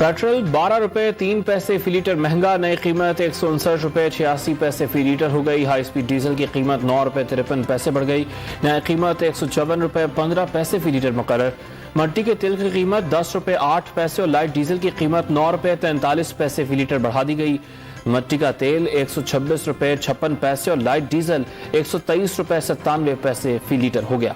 Petrol 12 रुपए 3 पैसे फी litre महंगा, नई कीमत 159 रुपए 86 पैसे फी लीटर हो गई। हाई स्पीड डीजल की कीमत 9 रुपए 53 पैसे बढ़ गई, नई कीमत 154 रुपए 15 पैसे फी लीटर मुकर्रर। मट्टी के तेल की कीमत 10 रुपए 8 पैसे और लाइट डीजल की कीमत 9 रुपए 43 पैसे फी लीटर बढ़ा दी गई। मट्टी का तेल 126 रुपए 56 पैसे और लाइट डीजल 123 रुपए 97 पैसे फी लीटर हो गया।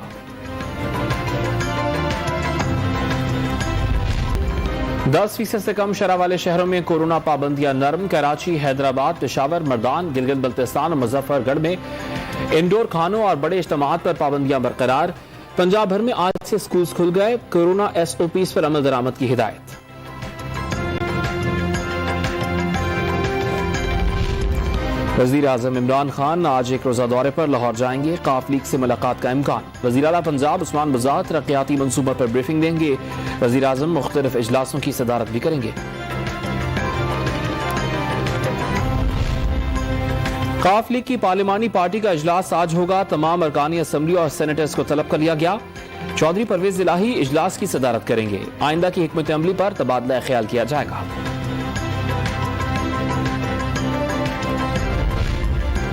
10% से कम शरह वाले शहरों में कोरोना पाबंदियां नरम। कराची, हैदराबाद, पेशावर, मर्दान, गिलगित बल्तिस्तान और मुजफ्फरगढ़ में इंडोर खानों और बड़े इज्तिमात पर पाबंदियां बरकरार। पंजाब भर में आज से स्कूल खुल गए। कोरोना SOPs पर अमल दरामद की हिदायत। वजीर आजम इमरान खान आज एक रोजा दौरे पर लाहौर जाएंगे। काफ लीग से मुलाकात का इम्कान। वजीर आला पंजाब उस्मान बुज़दार तरक्याती मंसूबों पर ब्रीफिंग देंगे। वजीर आजम मुख्तलिफ इजलासों की सदारत भी करेंगे। काफ लीग की पार्लिमानी पार्टी का इजलास आज होगा। तमाम अरकानी असम्बली और सेनेटर्स को तलब कर लिया गया। चौधरी परवेज इलाही इजलास की सदारत करेंगे। आइंदा की हिकमत अमली पर तबादला ख्याल किया जाएगा।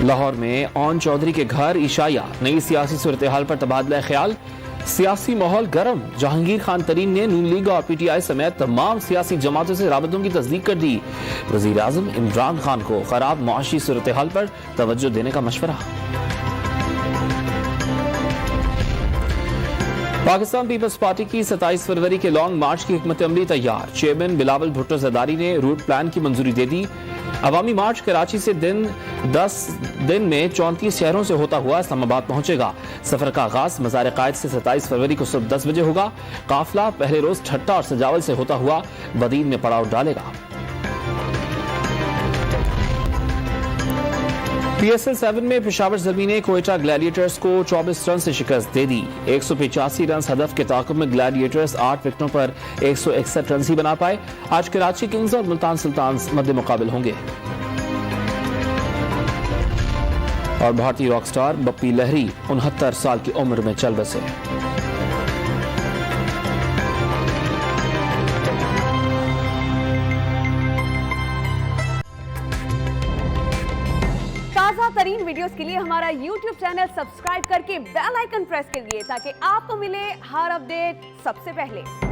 लाहौर में ओन चौधरी के घर इशाया, नई सियासी सूरत हाल पर तबादला ख्याल। सियासी माहौल गर्म। जहांगीर खान तरीन ने नून लीग और PTI समेत तमाम सियासी जमातों से राबतों की तस्दीक कर दी। वजीर आजम इमरान खान को खराब मुआशी सूरत हाल पर तवज्जो देने का मशवरा। पाकिस्तान पीपल्स पार्टी की 27 फरवरी के लॉन्ग मार्च की हिकमत अमली तैयार। चेयरमैन बिलावल भुट्टो जरदारी ने रूट प्लान की मंजूरी दे दी। अवामी मार्च कराची से 10 दिन में 34 शहरों से होता हुआ इस्लामाबाद पहुंचेगा। सफर का आगाज मज़ार कायद से 27 फरवरी को सुबह 10 बजे होगा। काफिला पहले रोज ठट्टा और सजावल से होता हुआ बदीन में पड़ाव डालेगा। PSL 7 में पेशावर ज़ल्मी ने कोयटा ग्लैडिएटर्स को 24 रन से शिकस्त दे दी। 185 रन हदफ के ताक़ुब में ग्लैडिएटर्स 8 विकेटों पर 161 रन ही बना पाए। आज कराची किंग्स और मुल्तान सुल्तान्स मद्दे मुकाबिल होंगे। और भारतीय रॉकस्टार बप्पी लहरी 69 साल की उम्र में चल बसे। ताज़ा तरीन वीडियोस के लिए हमारा YouTube चैनल सब्सक्राइब करके बेल आइकन प्रेस कीजिए ताकि आपको मिले हर अपडेट सबसे पहले।